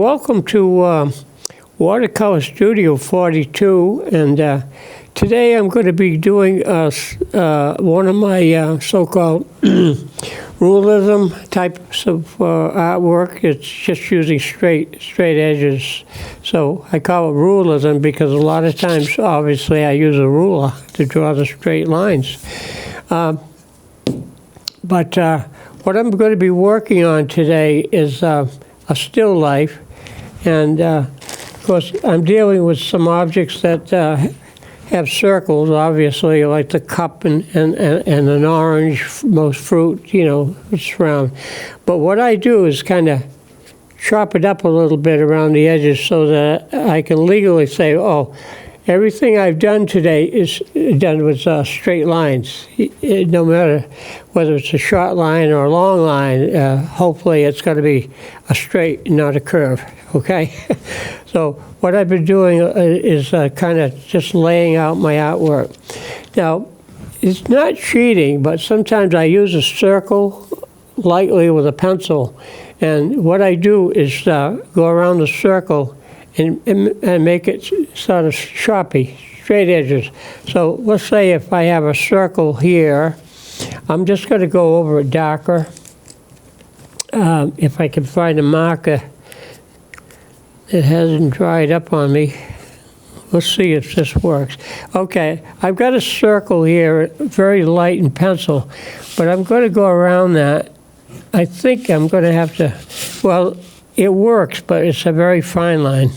welcome to Watercolor Studio 42, and today I'm going to be doing one of my so-called realism types of artwork. It's just using straight edges, so I call it realism because a lot of times, obviously, I use a ruler to draw the straight lines. But what I'm going to be working on today is a still life, and of course I'm dealing with some objects that have circles, obviously, like the cup and an orange, most fruit, you know, it's round. But what I do is kind of chop it up a little bit around the edges so that I can legally say, oh, everything I've done today is done with straight lines. No matter whether it's a short line or a long line, hopefully it's going to be a straight, not a curve, okay? So what I've been doing is kind of just laying out my artwork. Now, it's not cheating, but sometimes I use a circle lightly with a pencil. And what I do is go around the circle and make it sort of sharpy, straight edges. So let's say if I have a circle here, I'm just going to go over it darker. If I can find a marker that hasn't dried up on me. Let's see if this works. Okay, I've got a circle here, very light in pencil, but I'm going to go around that. I think I'm going to have to, well, it works, but it's a very fine line.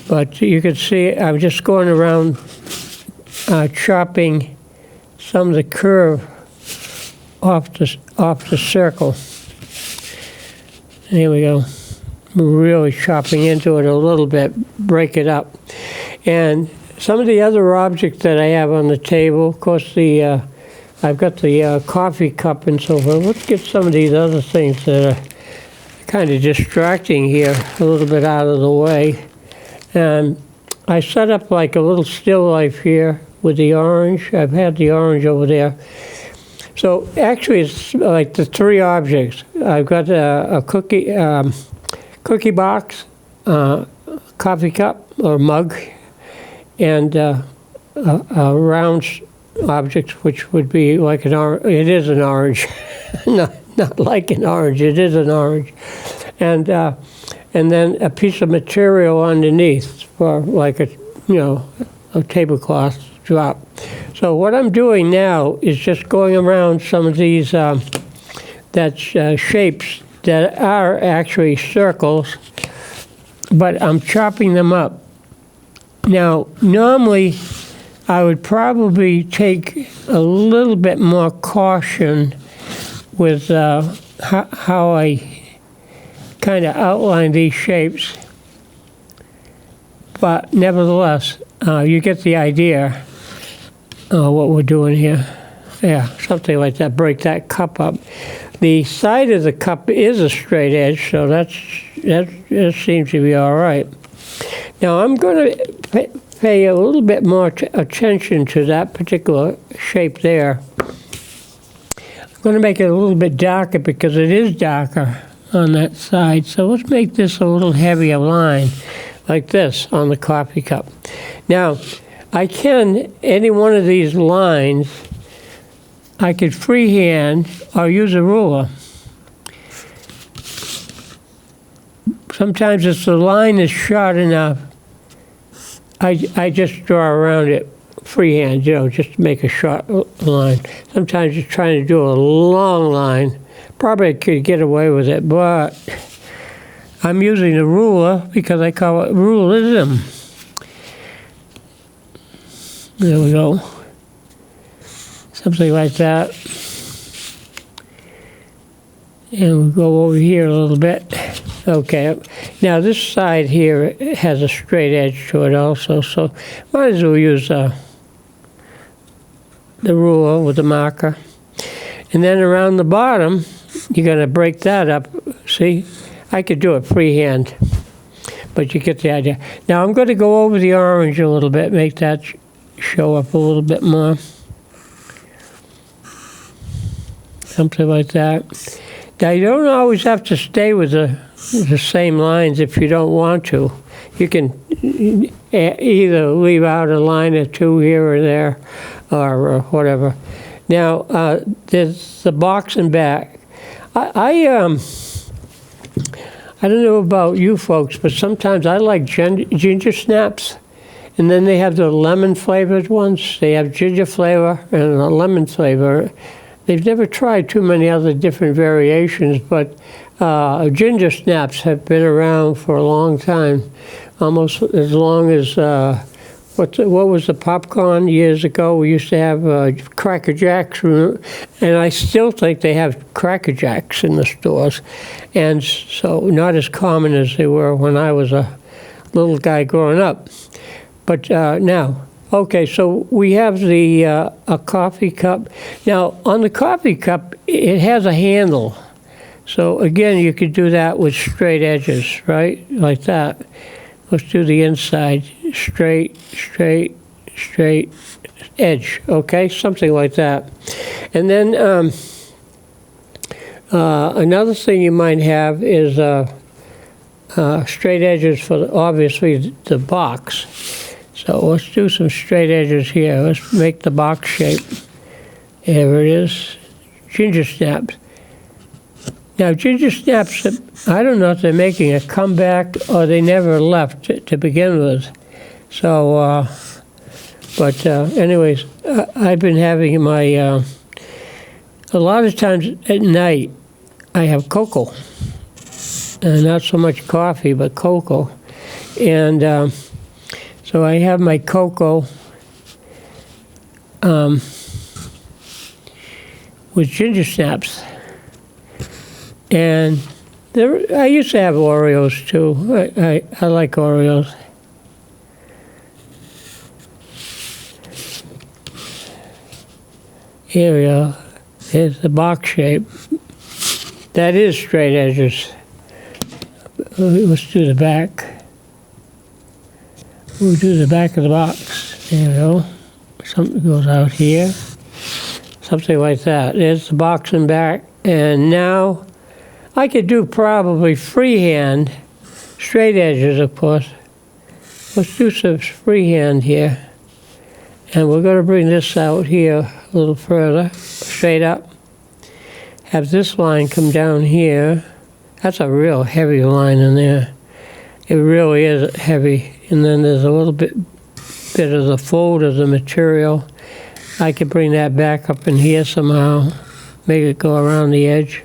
But you can see I'm just going around chopping some of the curve off the circle. There we go. Really chopping into it a little bit, break it up. And some of the other objects that I have on the table, of course, I've got the coffee cup and so forth. Let's get some of these other things that are kind of distracting here a little bit out of the way. And I set up like a little still life here with the orange. I've had the orange over there. So actually it's like the three objects. I've got a cookie box, coffee cup or mug, and a round object, which would be like an orange. It is an orange, not like an orange. It is an orange, and then a piece of material underneath for like a tablecloth drop. So what I'm doing now is just going around some of these shapes that are actually circles, but I'm chopping them up. Now, normally, I would probably take a little bit more caution with how I kind of outline these shapes, but nevertheless, you get the idea what we're doing here. Yeah, something like that, break that cup up. The side of the cup is a straight edge, so that seems to be all right. Now I'm going to pay a little bit more attention to that particular shape there. I'm going to make it a little bit darker because it is darker on that side. So let's make this a little heavier line, like this on the coffee cup. Now, any one of these lines, I could freehand or use a ruler. Sometimes if the line is short enough, I just draw around it freehand, just to make a short line. Sometimes you're trying to do a long line. Probably I could get away with it, but I'm using the ruler because I call it realism. There we go. Something like that. And we'll go over here a little bit. Okay. Now this side here has a straight edge to it also, so might as well use the ruler with the marker. And then around the bottom, you're going to break that up. See? I could do it freehand, but you get the idea. Now I'm going to go over the orange a little bit, make that show up a little bit more. Something like that. Now, you don't always have to stay with the same lines if you don't want to. You can either leave out a line or two here or there, or whatever. Now, there's the box and back. I don't know about you folks, but sometimes I like ginger snaps. And then they have the lemon flavored ones. They have ginger flavor and a lemon flavor. They've never tried too many other different variations, but ginger snaps have been around for a long time, almost as long as, what was the popcorn years ago? We used to have Cracker Jacks, and I still think they have Cracker Jacks in the stores. And so not as common as they were when I was a little guy growing up. But now, okay, so we have the a coffee cup. Now, on the coffee cup, it has a handle. So again, you could do that with straight edges, right? Like that. Let's do the inside. Straight, straight, straight edge, okay? Something like that. And then another thing you might have is straight edges for, obviously, the box. So let's do some straight edges here. Let's make the box shape. There it is. Ginger snaps. Now, ginger snaps, I don't know if they're making a comeback or they never left to begin with. So, but anyways, I've been having my, a lot of times at night, I have cocoa. Not so much coffee, but cocoa. And so I have my cocoa with ginger snaps. And I used to have Oreos too. I like Oreos. Here we go. Here's the box shape. That is straight edges. Let's do the back. We'll do the back of the box. There we go. Something goes out here. Something like that. There's the box and back. And now I could do probably freehand, straight edges, of course. Let's do some freehand here. And we're going to bring this out here a little further, straight up. Have this line come down here. That's a real heavy line in there. It really is heavy. And then there's a little bit of the fold of the material. I could bring that back up in here somehow, make it go around the edge,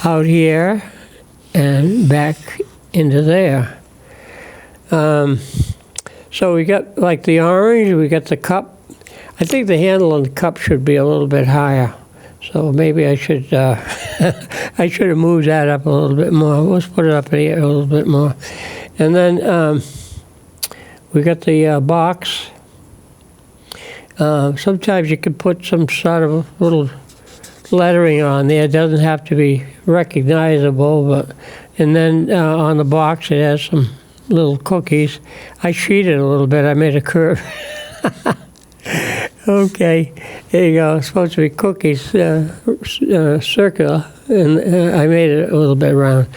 out here, and back into there. So we got like the orange, we got the cup. I think the handle on the cup should be a little bit higher. So maybe I should I should have moved that up a little bit more. Let's put it up here a little bit more. And then we got the box. Sometimes you can put some sort of little lettering on there. It doesn't have to be recognizable, but and then on the box it has some little cookies. I cheated a little bit. I made a curve. Okay, there you go. It's supposed to be cookies, circular, and I made it a little bit round.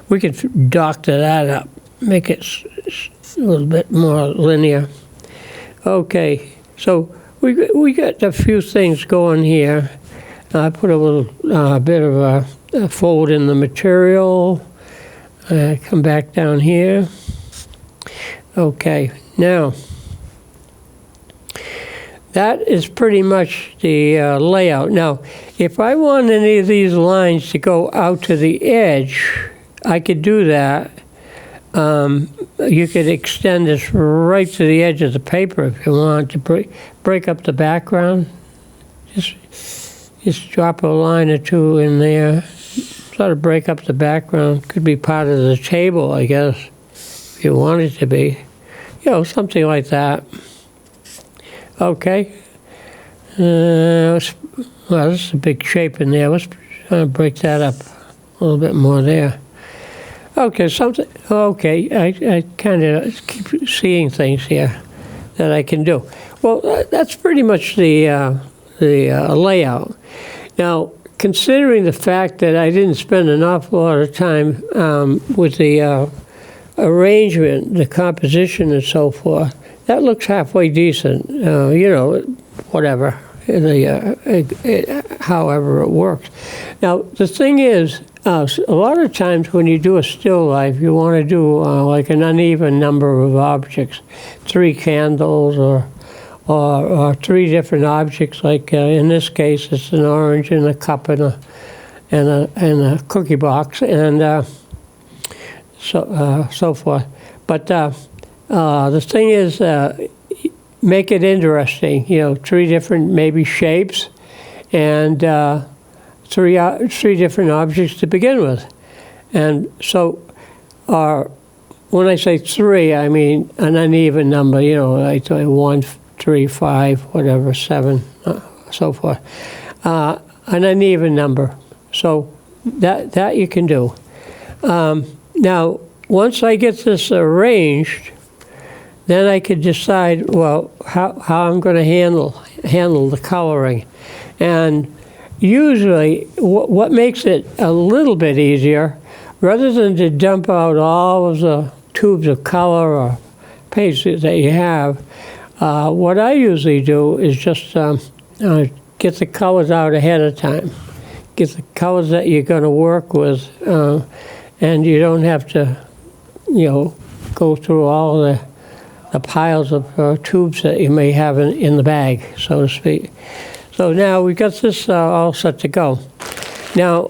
We could doctor that up, make it a little bit more linear. Okay, so we got a few things going here. I put a little bit of a fold in the material. Come back down here. Okay, now that is pretty much the layout. Now, if I want any of these lines to go out to the edge, I could do that. You could extend this right to the edge of the paper if you want to break up the background. Just drop a line or two in there, sort of break up the background. Could be part of the table, I guess, if you want it to be. You know, something like that. Okay. Well, this is a big shape in there. Let's break that up a little bit more there. Okay, something. Okay, I kind of keep seeing things here that I can do. Well, that's pretty much the layout. Now, considering the fact that I didn't spend an awful lot of time with the arrangement, the composition, and so forth, that looks halfway decent. You know, whatever, however it works. Now, the thing is, a lot of times when you do a still life, you want to do like an uneven number of objects, 3 candles or 3 different objects. Like in this case, it's an orange and a cup and a cookie box and so forth. But the thing is, make it interesting. You know, 3 different maybe shapes and three different objects to begin with. And so when I say 3, I mean an uneven number, you know, like 1, 3, 5, whatever, 7, so forth. An uneven number. So that you can do. Now, once I get this arranged, then I could decide, well, how I'm going to handle the coloring. And usually, what makes it a little bit easier, rather than to dump out all of the tubes of color or paints that you have, what I usually do is just get the colors out ahead of time. Get the colors that you're going to work with, and you don't have to, you know, go through all the piles of tubes that you may have in the bag, so to speak. So now we've got this all set to go. Now,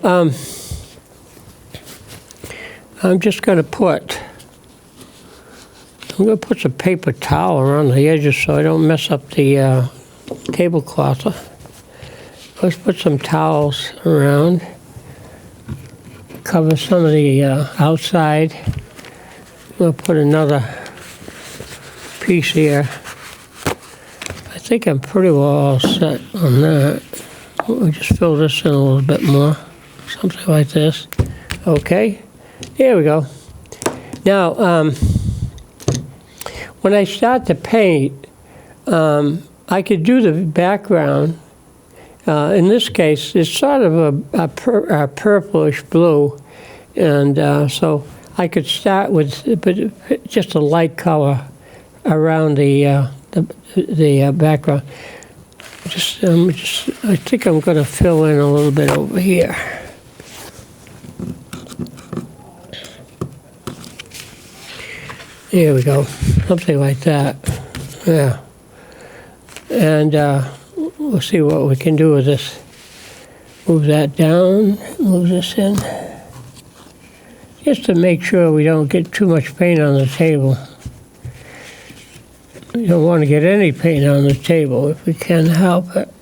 I'm just going to put some paper towel around the edges so I don't mess up the tablecloth. Let's put some towels around, cover some of the outside. We'll put another piece here. I think I'm pretty well all set on that. We'll just fill this in a little bit more, something like this. Okay, here we go. Now, when I start to paint, I could do the background. In this case, it's sort of a purplish blue, and so I could start with just a light color around the background. I think I'm going to fill in a little bit over here. There we go, something like that. Yeah, and we'll see what we can do with this. Move that down, move this in, just to make sure we don't get too much paint on the table. You don't want to get any paint on the table if we can help it.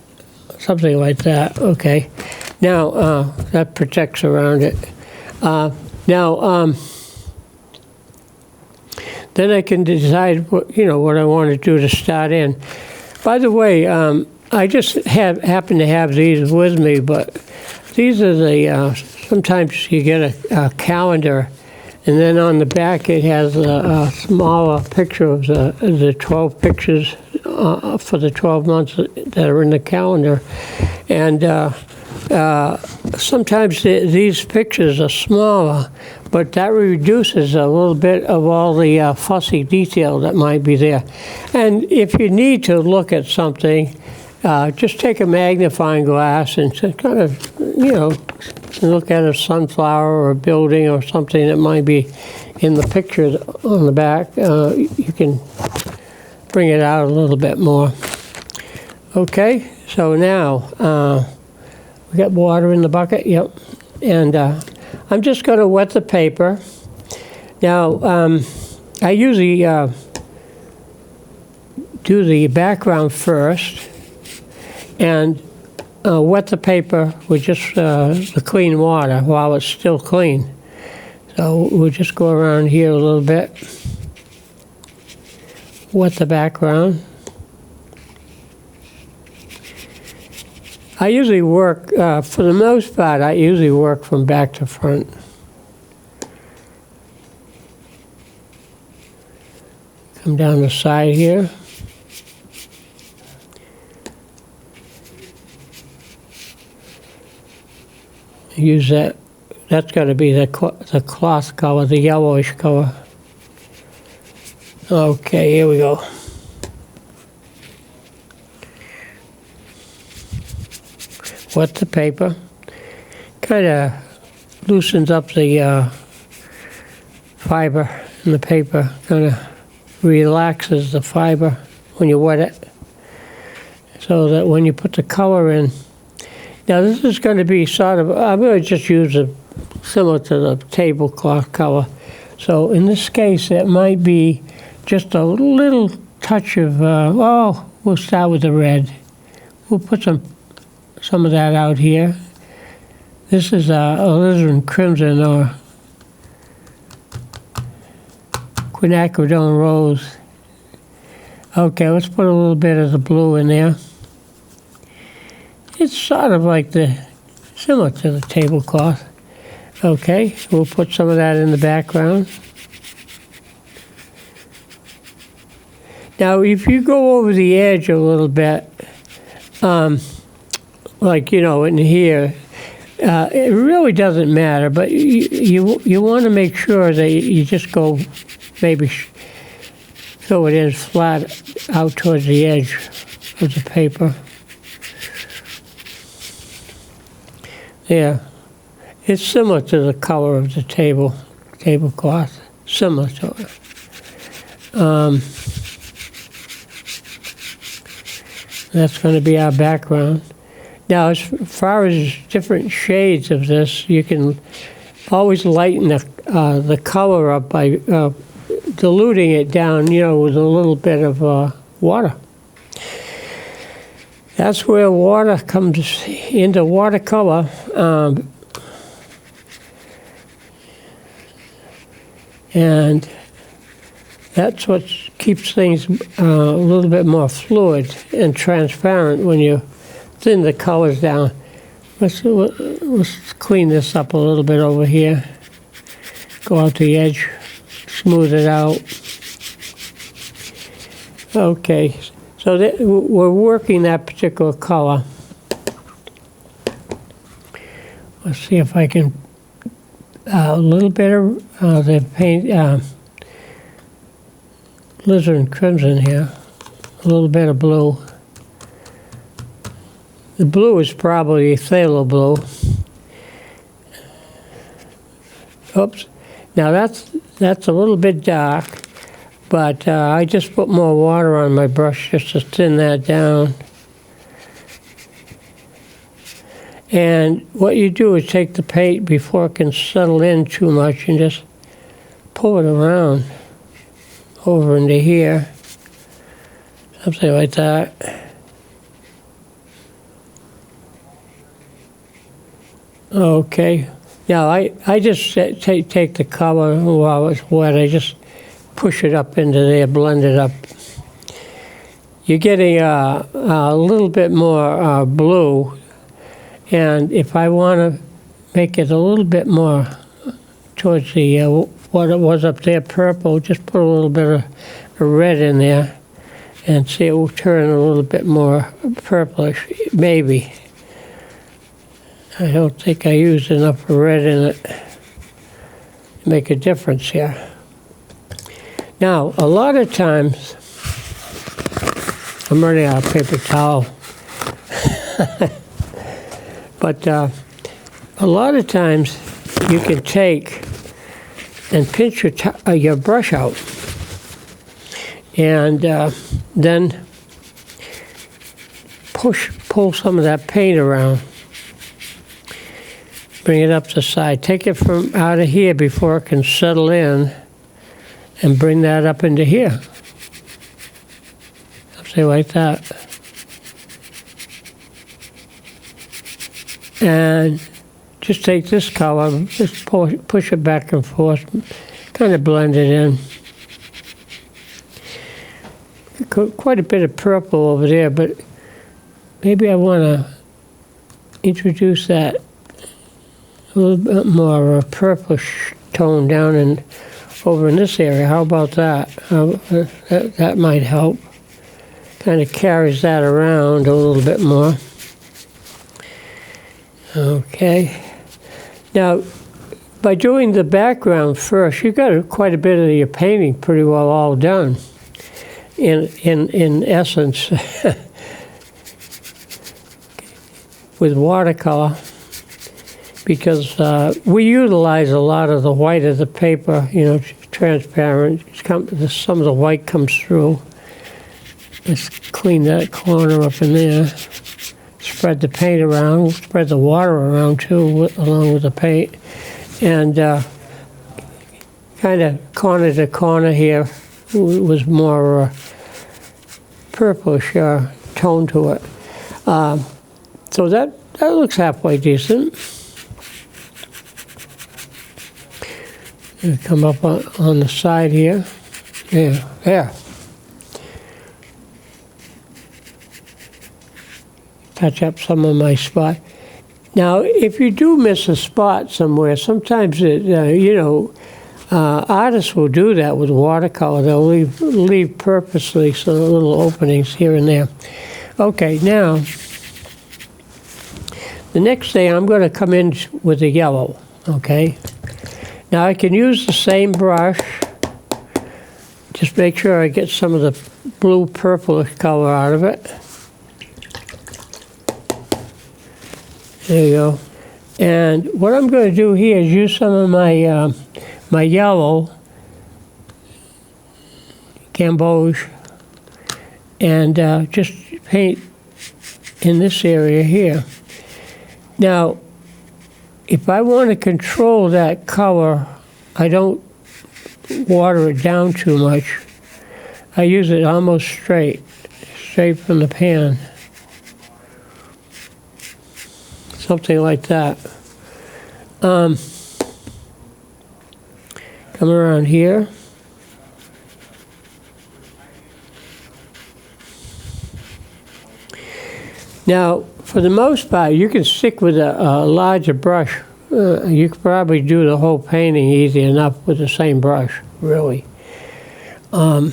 Something like that. Okay. Now, that protects around it. Then I can decide what I want to do to start in. By the way, I just happen to have these with me, but these are the, sometimes you get a calendar, and then on the back it has a smaller picture of the 12 pictures for the 12 months that are in the calendar. And sometimes these pictures are smaller, but that reduces a little bit of all the fussy detail that might be there. And if you need to look at something, just take a magnifying glass and kind of, look at a sunflower or a building or something that might be in the picture on the back. You can bring it out a little bit more. Okay, so now we got water in the bucket, yep. And I'm just going to wet the paper. Now, I usually do the background first and wet the paper with just the clean water while it's still clean. So we'll just go around here a little bit, wet the background. I usually work, for the most part, I usually work from back to front. Come down the side here. use that. That's got to be the cloth color, the yellowish color. Okay, here we go. Wet the paper. Kind of loosens up the fiber in the paper. Kind of relaxes the fiber when you wet it, so that when you put the color in. Now this is going to be sort of, I'm going to just use it similar to the tablecloth color. So in this case, it might be just a little touch of, we'll start with the red. We'll put some of that out here. This is alizarin crimson or quinacridone rose. Okay, let's put a little bit of the blue in there. It's sort of like similar to the tablecloth. Okay, we'll put some of that in the background. Now, if you go over the edge a little bit, like, in here, it really doesn't matter, but you want to make sure that you just go maybe so it is flat out towards the edge of the paper. Yeah, it's similar to the color of the tablecloth, similar to it. That's going to be our background. Now, as far as different shades of this, you can always lighten the color up by diluting it down, with a little bit of water. That's where water comes into watercolor. And that's what keeps things a little bit more fluid and transparent when you thin the colors down. Let's clean this up a little bit over here. Go out the edge, smooth it out. Okay, so we're working that particular color. Let's see if I can, a little bit of the paint, alizarin crimson here, a little bit of blue. The blue is probably phthalo blue. Oops. Now that's a little bit dark, but I just put more water on my brush just to thin that down. And what you do is take the paint before it can settle in too much and just pull it around over into here, something like that. Okay. Now I just take the color while it's wet. I just push it up into there, blend it up. You're getting a little bit more blue, and if I want to make it a little bit more towards the what it was up there, purple, just put a little bit of red in there, and see it will turn a little bit more purplish, maybe. I don't think I used enough red in it to make a difference here. Now, a lot of times, I'm running out of paper towel, but a lot of times you can take and pinch your brush out, and then pull some of that paint around. Bring it up the side. Take it from out of here before it can settle in, and bring that up into here. Something like that. And just take this color, just push it back and forth, kind of blend it in. Quite a bit of purple over there, but maybe I want to introduce that a little bit more of a purplish tone down and over in this area. How about that? That might help. Kind of carries that around a little bit more. Okay. Now, by doing the background first, you got quite a bit of your painting pretty well all done. In essence, with watercolor, because we utilize a lot of the white of the paper, you know, transparent. Some of the white comes through. Let's clean that corner up in there. Spread the paint around, spread the water around too, along with the paint. And kind of corner to corner here was more purplish tone to it. So that looks halfway decent. Come up on the side here. Yeah, there. Touch up some of my spot. Now, if you do miss a spot somewhere, sometimes artists will do that with watercolor. They'll leave purposely some little openings here and there. Okay, now the next thing I'm going to come in with the yellow. Okay. Now I can use the same brush. Just make sure I get some of the blue purplish color out of it. There you go. And what I'm going to do here is use some of my my yellow gamboge and just paint in this area here. Now, if I want to control that color, I don't water it down too much. I use it almost straight from the pan. Something like that. Come around here. Now, for the most part, you can stick with a larger brush. You could probably do the whole painting easy enough with the same brush, really. Now,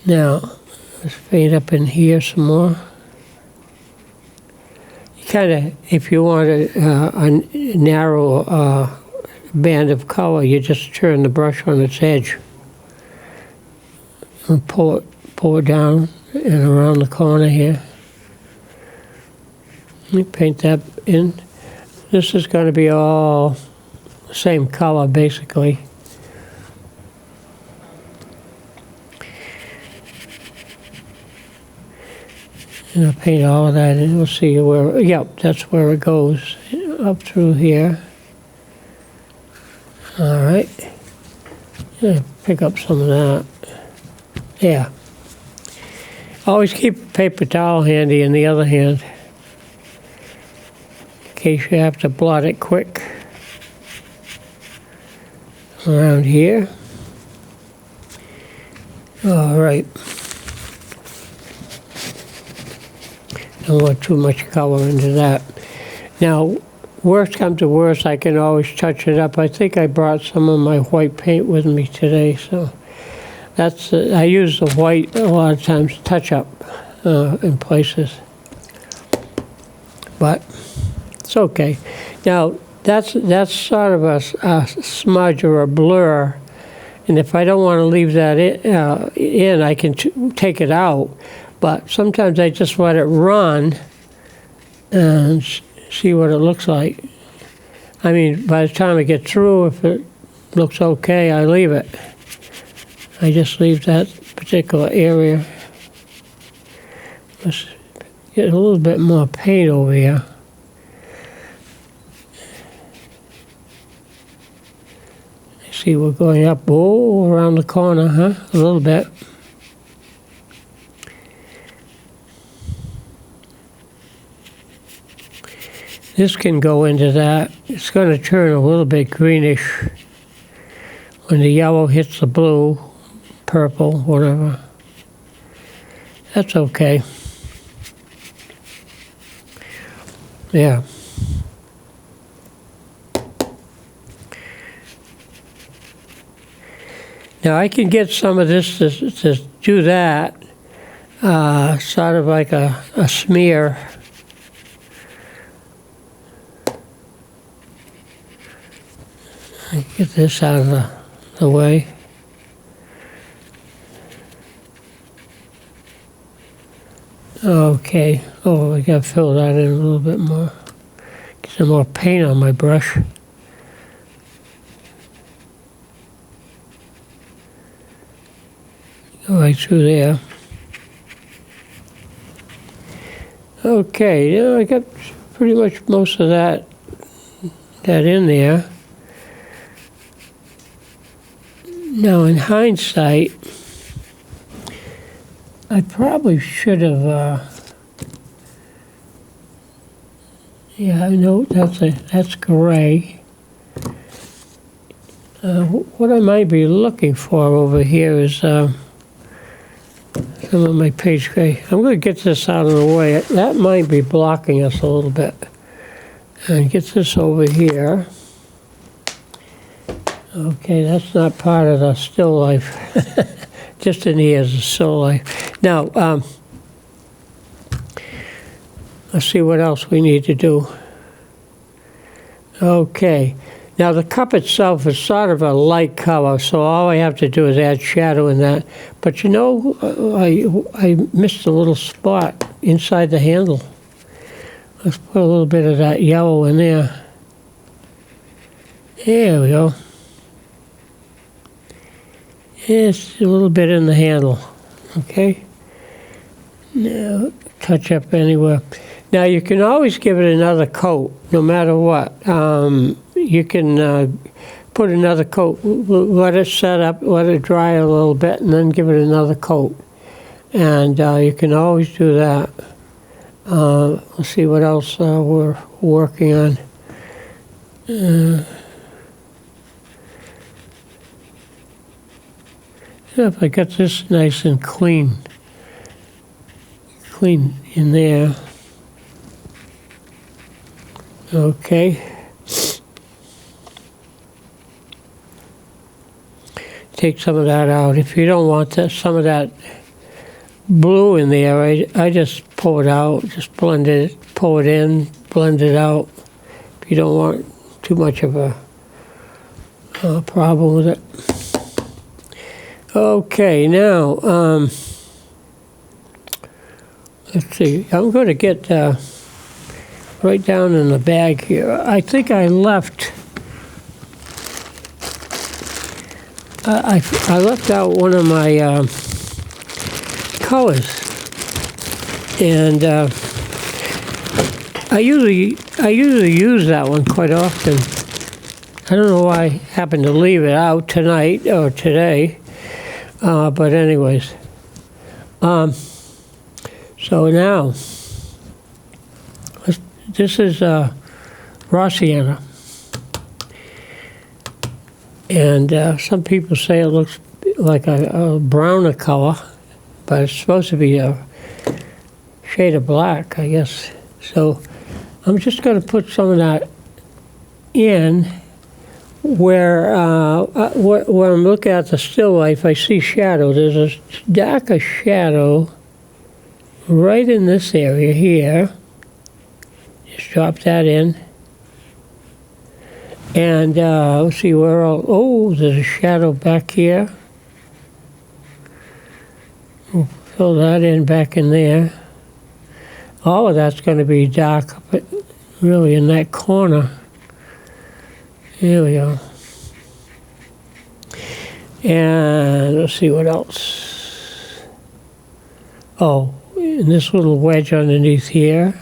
let's paint up in here some more. Kind of, if you want a narrow band of color, you just turn the brush on its edge and pull it down and around the corner here. You paint that in. This is going to be all the same color, basically. And I'll paint all of that in. We'll see where, yep, that's where it goes, up through here. All right. Yeah, pick up some of that. Yeah. Always keep a paper towel handy in the other hand, in case you have to blot it quick. Around here. All right. Don't want too much color into that. Now, worst come to worst, I can always touch it up. I think I brought some of my white paint with me today, so that's I use the white a lot of times to touch up in places, but it's okay. Now, that's sort of a smudge or a blur, and if I don't want to leave that in I can take it out. But sometimes I just let it run and see what it looks like. I mean, by the time I get through, if it looks okay, I leave it. I just leave that particular area. Let's get a little bit more paint over here. See, we're going up, oh, around the corner, huh? A little bit. This can go into that. It's going to turn a little bit greenish when the yellow hits the blue, purple, whatever. That's okay. Yeah. Now I can get some of this to do that, sort of like a smear Get this out of the way. Okay. Oh, I got to fill that in a little bit more. Get some more paint on my brush. Go right through there. Okay, I got pretty much most of that in there. Now, in hindsight, I probably should have. Yeah, I know that's gray. What I might be looking for over here is some of my page gray. I'm going to get this out of the way. That might be blocking us a little bit. And get this over here. Okay, that's not part of the still life. Just in here is a still life. Now, let's see what else we need to do. Okay. Now, the cup itself is sort of a light color, so all I have to do is add shadow in that. But you know, I missed a little spot inside the handle. Let's put a little bit of that yellow in there. There we go. It's a little bit in the handle, okay? Now, touch up anywhere. Now, you can always give it another coat, no matter what. You can put another coat, let it set up, let it dry a little bit, and then give it another coat. And you can always do that. Let's see what else we're working on. If I got this nice and clean in there. Okay. Take some of that out. If you don't want some of that blue in there, I just pull it out, just blend it, pull it in, blend it out. If you don't want too much of a problem with it. Okay, now, let's see. I'm going to get right down in the bag here. I think I left. I left out one of my colors, and I usually use that one quite often. I don't know why I happened to leave it out tonight or today. But anyways, so now, this is raw sienna, and some people say it looks like a browner color, but it's supposed to be a shade of black, I guess. So I'm just going to put some of that in. Where I'm looking at the still life, I see shadow. There's a darker shadow right in this area here. Just drop that in. And let's see where else. Oh, there's a shadow back here. We'll fill that in back in there. All of that's going to be dark, but really in that corner. Here we go. And let's see what else. Oh, in this little wedge underneath here,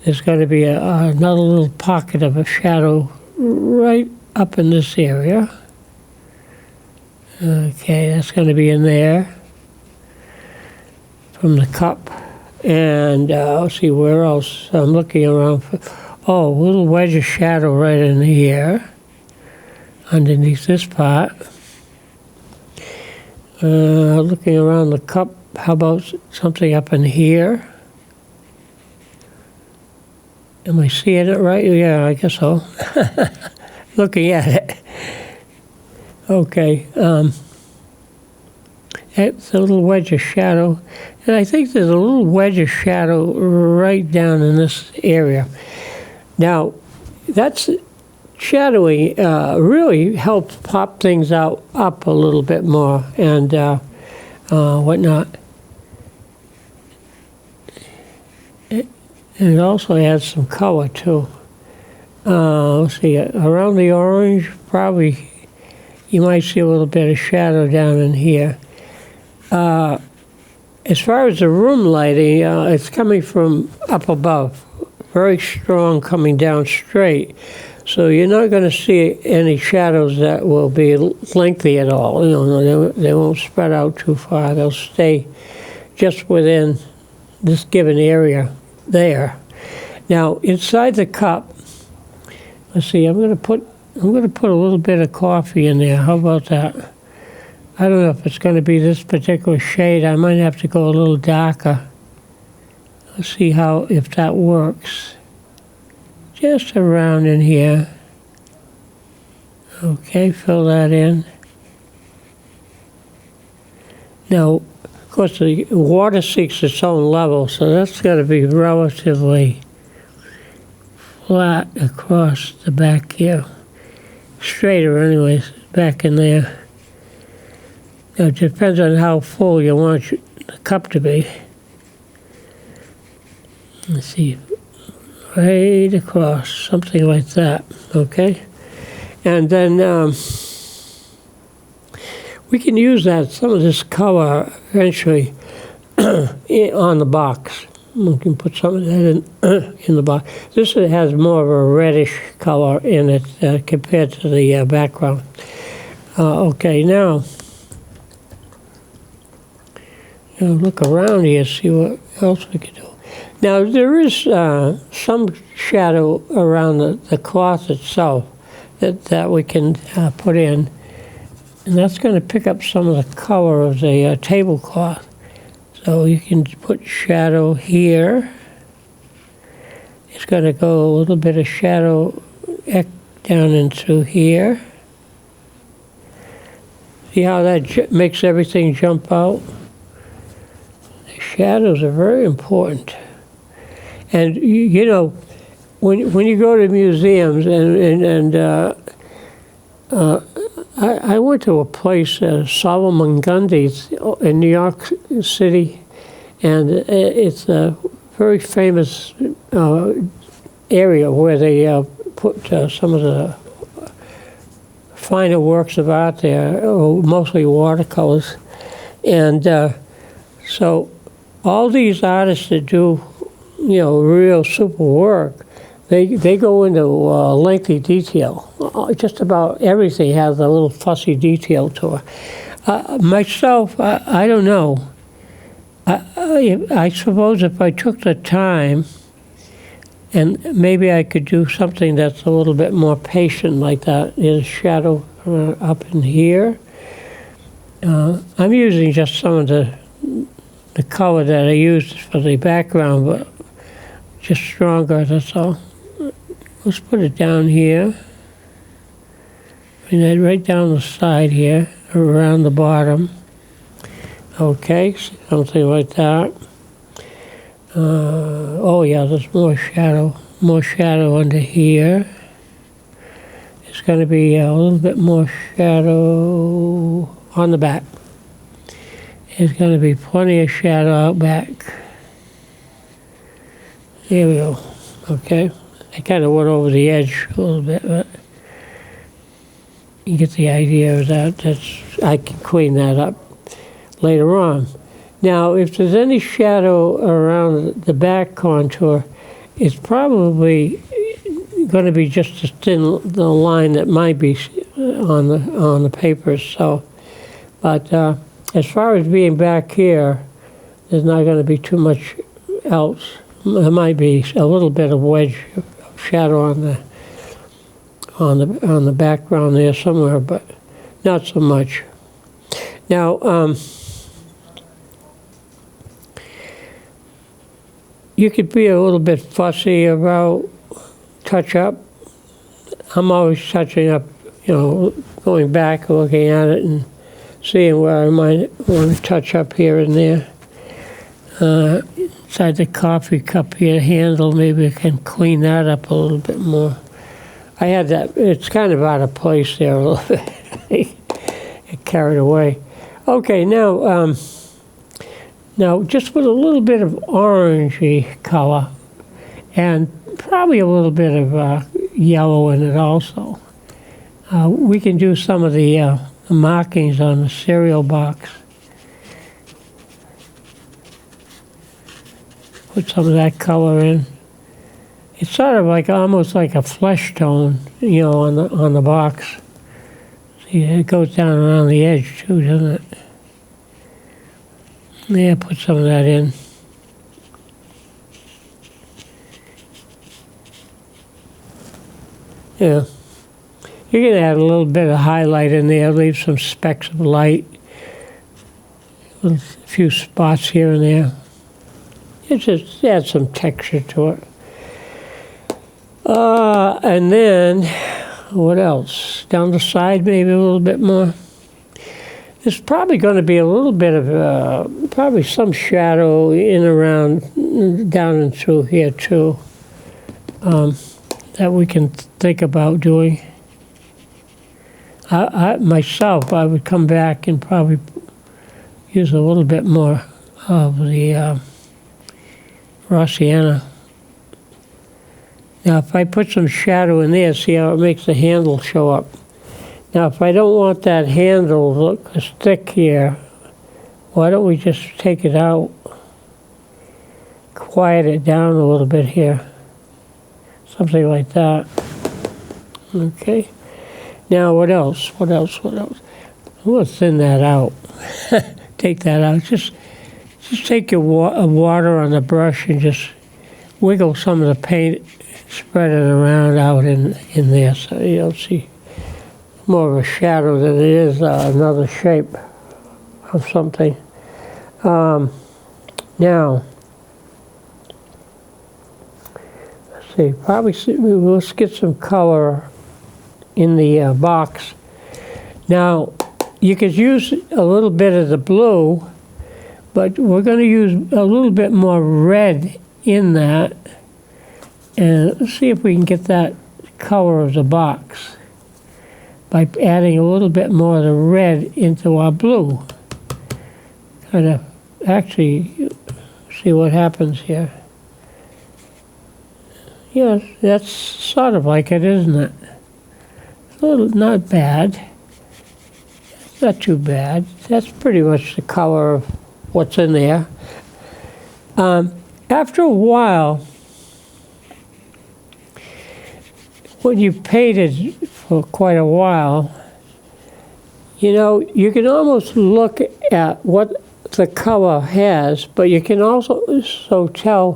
there's going to be another little pocket of a shadow right up in this area. Okay, that's going to be in there from the cup. And let's see where else. I'm looking around for. Oh, a little wedge of shadow right in here, underneath this part. Looking around the cup, how about something up in here? Am I seeing it right? Yeah, I guess so. Looking at it. Okay. It's a little wedge of shadow. And I think there's a little wedge of shadow right down in this area. Now, that's shadowing really helps pop things up a little bit more and whatnot. And it also adds some color too. Let's see, around the orange, probably you might see a little bit of shadow down in here. As far as the room lighting, it's coming from up above, very strong coming down straight. So you're not going to see any shadows that will be lengthy at all. You know, they won't spread out too far. They'll stay just within this given area there. Now inside the cup, let's see. I'm going to put a little bit of coffee in there. How about that? I don't know if it's going to be this particular shade. I might have to go a little darker. Let's see if that works. Just around in here. Okay, fill that in. Now, of course, the water seeks its own level, so that's got to be relatively flat across the back here. Straighter anyways, back in there. Now, it depends on how full you want the cup to be. Let's see, right across, something like that, okay? And then we can use some of this color eventually on the box. We can put some of that in the box. This has more of a reddish color in it compared to the background. Okay, now, look around here, see what else we can do. Now, there is some shadow around the cloth itself that we can put in, and that's going to pick up some of the color of the tablecloth. So you can put shadow here. It's going to go a little bit of shadow down into here. See how that makes everything jump out? The shadows are very important. And you know, when you go to museums, I went to a place, Solomon Grundy's in New York City, and it's a very famous area where they put some of the finer works of art there, mostly watercolors. And so all these artists that do, real super work, they go into lengthy detail. Just about everything has a little fussy detail to it. Myself, I don't know. I suppose if I took the time, and maybe I could do something that's a little bit more patient like that. There's shadow up in here. I'm using just some of the color that I used for the background, but just stronger, that's all. Let's put it down here. And then right down the side here, around the bottom. Okay, something like that. Oh yeah, there's more shadow under here. It's going to be a little bit more shadow on the back. There's going to be plenty of shadow out back. There we go. Okay. I kind of went over the edge a little bit, but you get the idea of that. I can clean that up later on. Now, if there's any shadow around the back contour, it's probably going to be just the line that might be on the paper. So, but as far as being back here, there's not going to be too much else. There might be a little bit of wedge of shadow on the background there somewhere, but not so much. Now, you could be a little bit fussy about touch-up. I'm always touching up, going back, looking at it, and seeing where I might want to touch up here and there. Inside the coffee cup here handle, maybe I can clean that up a little bit more. I had that, it's kind of out of place there a little bit. Get carried away. Okay, now, now just with a little bit of orangey color and probably a little bit of yellow in it also. We can do some of the markings on the cereal box. Put some of that color in. It's sort of like almost like a flesh tone, you know, on the box. See, it goes down around the edge too, doesn't it? Yeah, put some of that in. Yeah. You can add a little bit of highlight in there, leave some specks of light, a few spots here and there. It just adds some texture to it. And then, what else? Down the side, maybe a little bit more. There's probably going to be a little bit of, probably some shadow in around, down and through here too, that we can think about doing. Myself, I would come back and probably use a little bit more of the raw sienna. Now, if I put some shadow in there, see how it makes the handle show up. Now, if I don't want that handle to look as thick here, why don't we just take it out, quiet it down a little bit here, something like that. Okay. Now, what else? What else? What else? I'm going to thin that out. Take that out. Just take your water on the brush and just wiggle some of the paint, spread it around out in there, so you'll see more of a shadow than it is another shape of something. Now, let's see. Probably let's get some color in the box. Now, you could use a little bit of the blue, but we're going to use a little bit more red in that. And let's see if we can get that color of the box by adding a little bit more of the red into our blue. Kind of actually see what happens here. Yes, that's sort of like it, isn't it? A little, not bad. Not too bad. That's pretty much the color of what's in there. After a while, when you've painted for quite a while, you know, you can almost look at what the color has, but you can also tell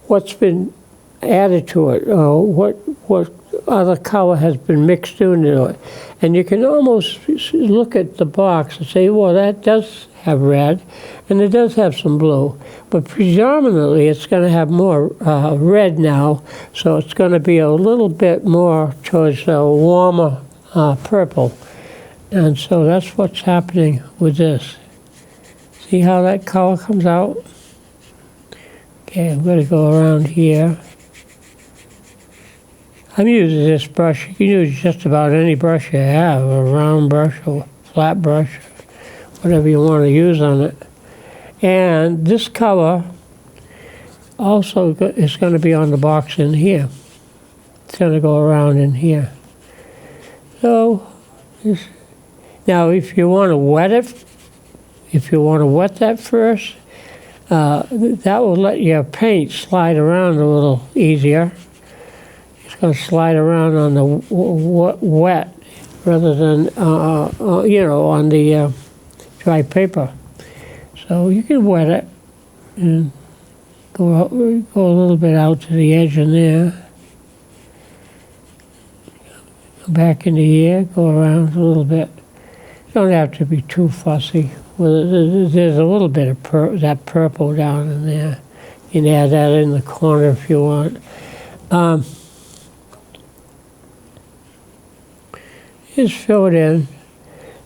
what's been added to it, or what other color has been mixed into it. And you can almost look at the box and say, well, that does have red, and it does have some blue. But predominantly, it's going to have more red now, so it's going to be a little bit more towards a warmer purple. And so that's what's happening with this. See how that color comes out? Okay, I'm going to go around here. I'm using this brush. You can use just about any brush you have, a round brush or flat brush, whatever you want to use on it. And this color also is going to be on the box in here. It's going to go around in here. So, now if you want to wet it, if you want to wet that first, that will let your paint slide around a little easier. It's going to slide around on the wet rather than, you know, on the dry paper. So you can wet it and go a little bit out to the edge in there. Go back into here, go around a little bit. You don't have to be too fussy. There's a little bit of that purple down in there. You can add that in the corner if you want. Just fill it in.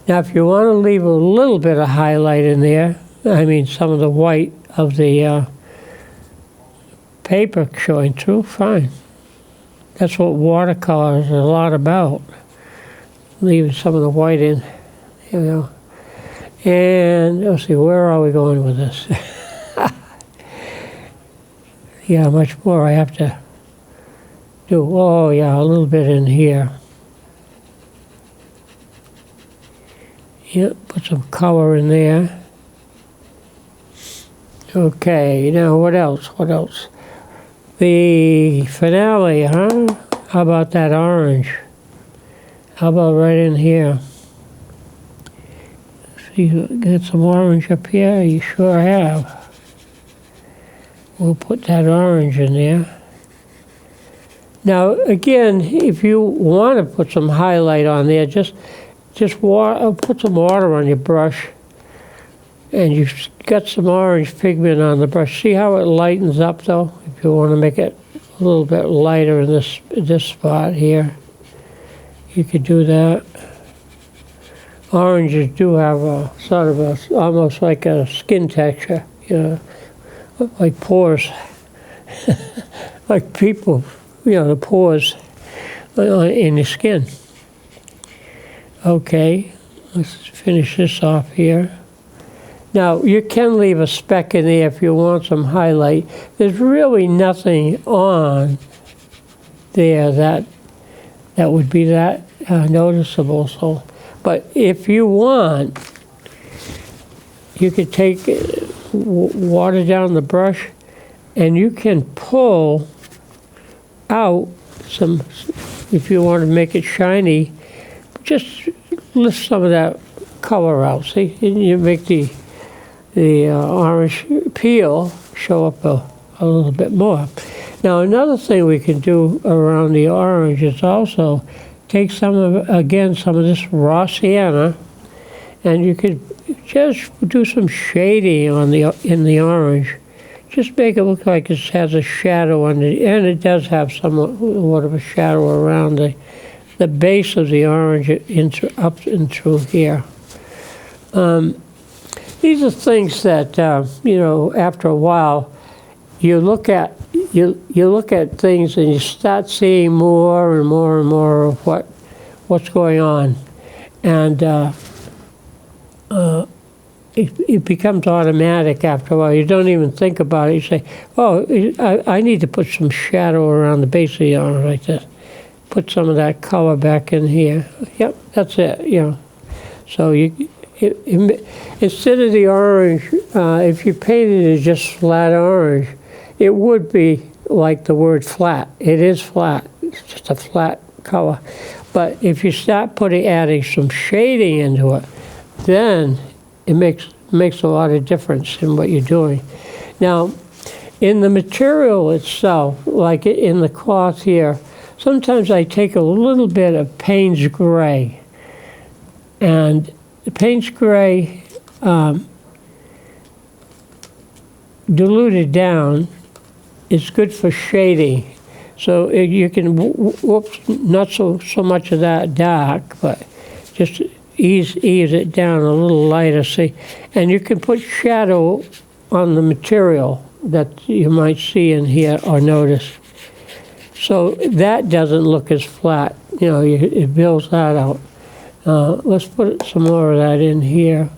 Now, if you want to leave a little bit of highlight in there, I mean some of the white of the paper showing through, fine. That's what watercolor is a lot about. Leaving some of the white in, you know. And let's see, where are we going with this? Yeah, much more I have to do. Oh, yeah, a little bit in here. Yep, put some color in there. Okay, now what else? What else? The finale, huh? How about that orange? How about right in here? See, get some orange up here? You sure have. We'll put that orange in there. Now, again, if you want to put some highlight on there, just put some water on your brush, and you've got some orange pigment on the brush. See how it lightens up, though? If you want to make it a little bit lighter in this spot here, you could do that. Oranges do have a sort of a, almost like a skin texture, you know, like pores, like people, you know, the pores in the skin. Okay, let's finish this off here. Now, you can leave a speck in there if you want some highlight. There's really nothing on there that would be that noticeable. So, but if you want, you could take water down the brush, and you can pull out some, if you want to make it shiny, just lift some of that color out. See, and you make the orange peel show up a little bit more. Now, another thing we can do around the orange is also take some of this raw sienna, and you could just do some shading in the orange. Just make it look like it has a shadow on it, and it does have somewhat of a shadow around the base of the orange up and through here. These are things that you know, after a while, you look at things and you start seeing more and more and more of what's going on, and it becomes automatic after a while. You don't even think about it. You say, "Oh, I need to put some shadow around the base of the orange like this. Put some of that color back in here." Yep, that's it. You know, so instead of the orange, if you painted it just flat orange, it would be like the word flat. It is flat. It's just a flat color. But if you start adding some shading into it, then it makes a lot of difference in what you're doing. Now, in the material itself, like in the cloth here, sometimes I take a little bit of Payne's Gray, and the Payne's Gray diluted down is good for shading. So you can not so much of that dark, but just ease it down a little lighter, see? And you can put shadow on the material that you might see in here or notice. So that doesn't look as flat, you know, it builds that out. Let's put some more of that in here.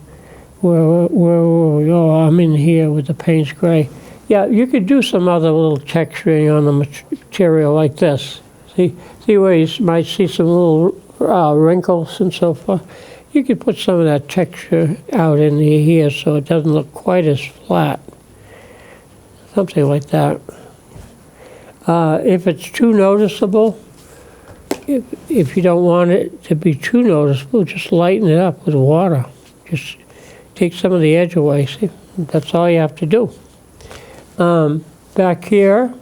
I'm in here with the Payne's Gray. Yeah, you could do some other little texturing on the material like this. See where you might see some little wrinkles and so forth? You could put some of that texture out in here so it doesn't look quite as flat. Something like that. If it's too noticeable, if you don't want it to be too noticeable, just lighten it up with water. Just take some of the edge away. See, that's all you have to do. Back here,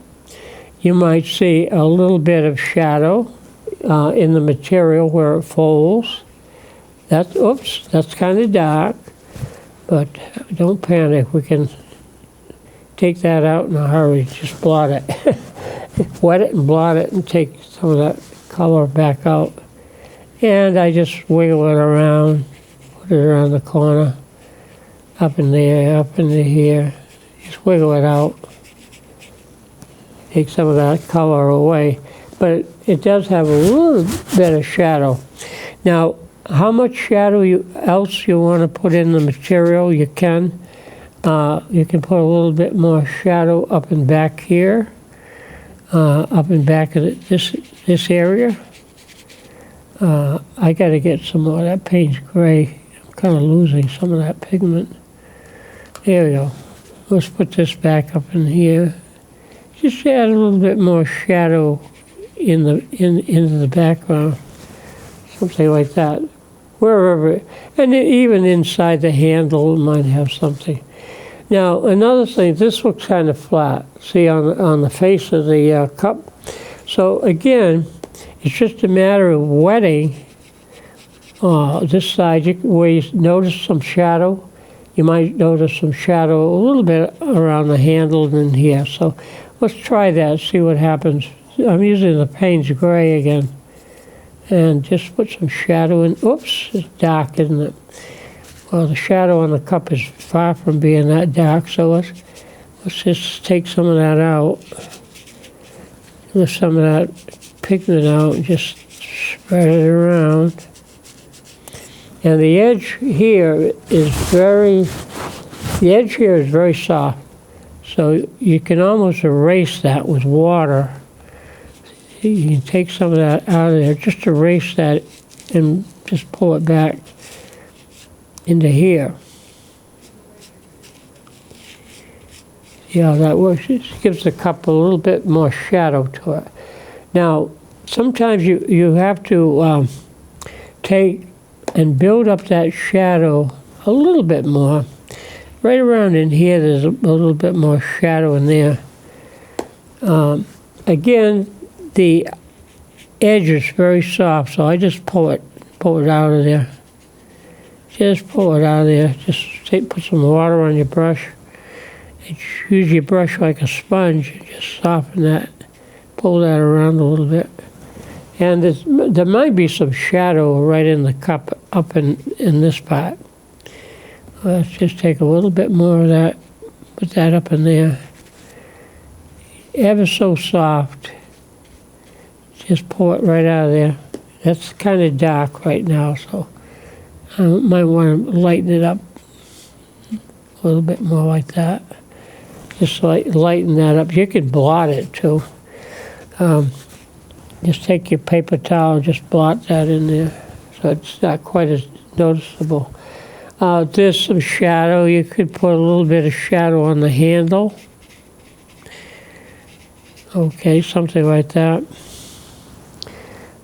you might see a little bit of shadow in the material where it folds. That's kind of dark, but don't panic. We can take that out in a hurry. Just blot it. Wet it and blot it and take some of that color back out. And I just wiggle it around, put it around the corner, up in there, up into here. Just wiggle it out. Take some of that color away. but it does have a little bit of shadow. Now, how much shadow else you want to put in the material, you can. You can put a little bit more shadow up and back here, up and back of this area. I got to get some more of that Payne's gray. I'm kind of losing some of that pigment. There we go. Let's put this back up in here. Just add a little bit more shadow into the background, something like that. Wherever, and even inside the handle, it might have something. Now, another thing, this looks kind of flat. See, on the face of the cup. So again, it's just a matter of wetting this side where you notice some shadow. You might notice some shadow a little bit around the handle and here. So let's try that, see what happens. I'm using the Payne's gray again. And just put some shadow in. Oops, it's dark, isn't it? Well, the shadow on the cup is far from being that dark, so let's just take some of that out. Lift some of that pigment out and just spread it around. And the edge here is very soft. So you can almost erase that with water. You can take some of that out of there, just erase that and just pull it back into here. See how that works? It gives the cup a little bit more shadow to it. Now, sometimes you have to take and build up that shadow a little bit more. Right around in here, there's a little bit more shadow in there. Again, the edge is very soft, so I just pull it out of there. Just pull it out of there. Just put some water on your brush. And use your brush like a sponge and just soften that. Pull that around a little bit. And there might be some shadow right in the cup up in this part. Let's just take a little bit more of that. Put that up in there. Ever so soft. Just pull it right out of there. That's kind of dark right now, so I might want to lighten it up a little bit more like that. Just lighten that up. You can blot it too. Just take your paper towel and just blot that in there so it's not quite as noticeable. There's some shadow. You could put a little bit of shadow on the handle. Okay, something like that.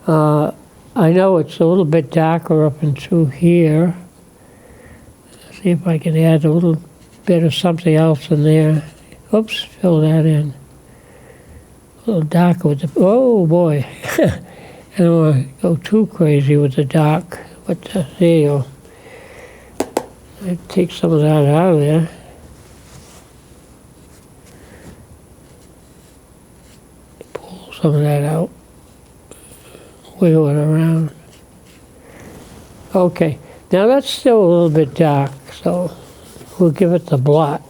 I know it's a little bit darker up into here. Let's see if I can add a little bit of something else in there. Oops, fill that in. A little darker with the, oh boy. I don't want to go too crazy with the dark, but there you go. I take some of that out of there. Pull some of that out. Wiggle it around. Okay, now that's still a little bit dark, so we'll give it the blot.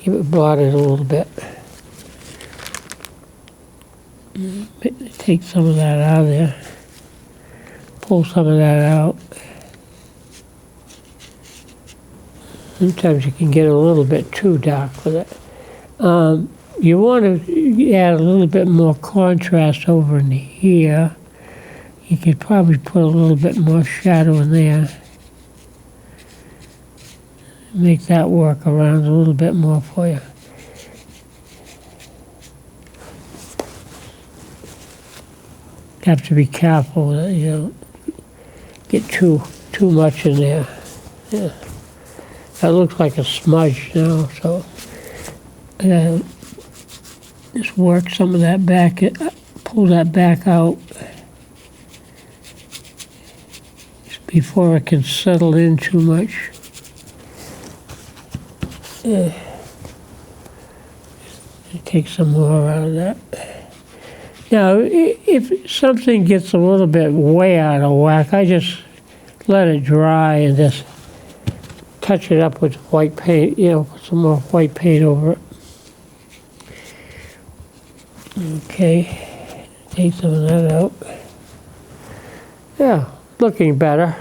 Give it blotted a little bit. Take some of that out of there. Pull some of that out. Sometimes you can get a little bit too dark with it. You want to add a little bit more contrast over in here. You could probably put a little bit more shadow in there. Make that work around a little bit more for you. You have to be careful that you don't get too much in there. Yeah. That looks like a smudge now, so just work some of that back, pull that back out just before it can settle in too much. Take some more out of that. Now, if something gets a little bit way out of whack, I just let it dry and just touch it up with white paint, put some more white paint over it. Okay. Take some of that out. Yeah, looking better.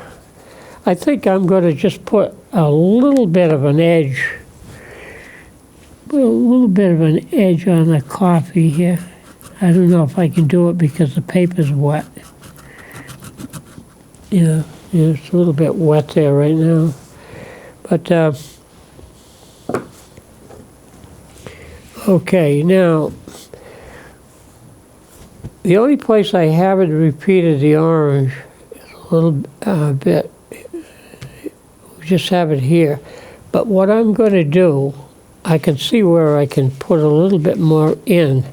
I think I'm going to just put a little bit of an edge, on the coffee here. I don't know if I can do it because the paper's wet. Yeah, it's a little bit wet there right now. But, okay, now, the only place I haven't repeated the orange is a little bit. We just have it here. But what I'm going to do, I can see where I can put a little bit more in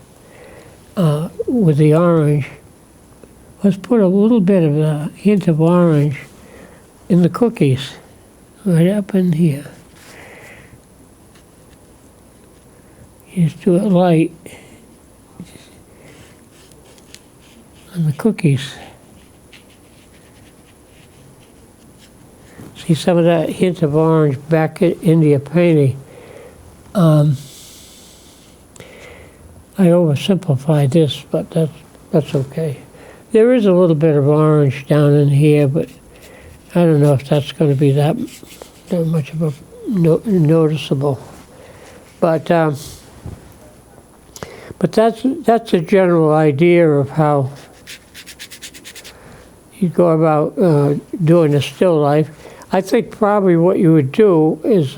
with the orange. Let's put a little bit of a hint of orange in the cookies, right up in here. Just do it light on the cookies. See some of that hint of orange back into your painting. I oversimplified this, but that's okay. There is a little bit of orange down in here, but I don't know if that's going to be that much of a noticeable. But that's a general idea of how you go about doing a still life. I think probably what you would do is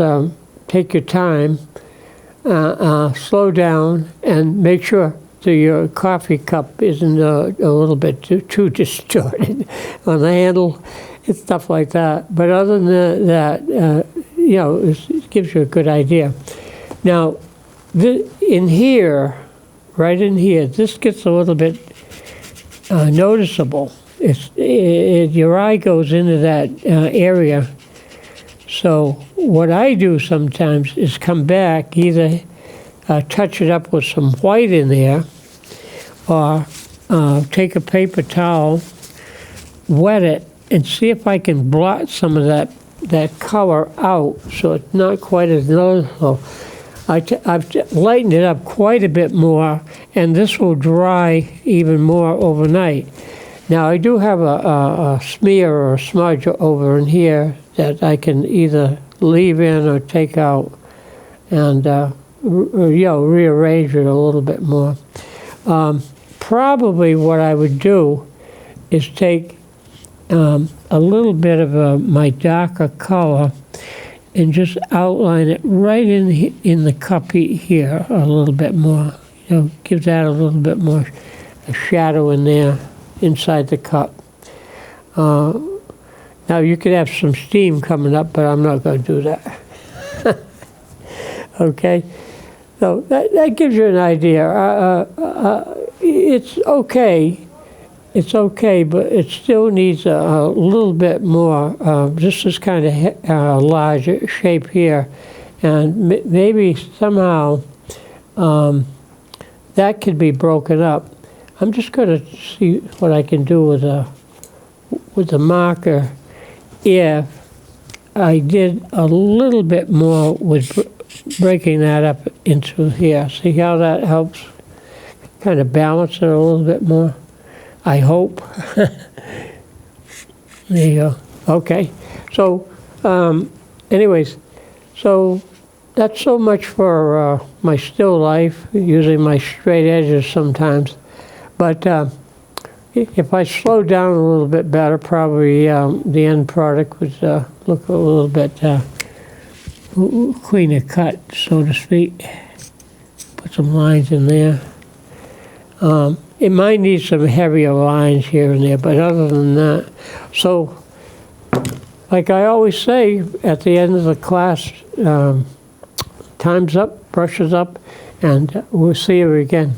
take your time, slow down, and make sure that your coffee cup isn't a little bit too distorted on the handle and stuff like that. But other than that, it gives you a good idea. Now, in here, right in here, this gets a little bit noticeable. Your eye goes into that area. So what I do sometimes is come back, either touch it up with some white in there, or take a paper towel, wet it, and see if I can blot some of that color out so it's not quite as noticeable. I've lightened it up quite a bit more, and this will dry even more overnight. Now, I do have a smear or a smudge over in here that I can either leave in or take out and rearrange it a little bit more. Probably what I would do is take a little bit of my darker color and just outline it right in the cup here a little bit more. Give that a little bit more shadow in there inside the cup. Now you could have some steam coming up, but I'm not going to do that. Okay, so that gives you an idea. It's okay, but it still needs a little bit more. This is kind of large shape here, and maybe somehow that could be broken up. I'm just going to see what I can do with the marker if I did a little bit more with breaking that up into here. See how that helps kind of balance it a little bit more? I hope. There you go. Okay. So, anyways, so that's so much for my still life, using my straight edges sometimes. But if I slow down a little bit better, probably the end product would look a little bit cleaner cut, so to speak. Put some lines in there. It might need some heavier lines here and there, but other than that, so like I always say at the end of the class, time's up, brushes up, and we'll see you again.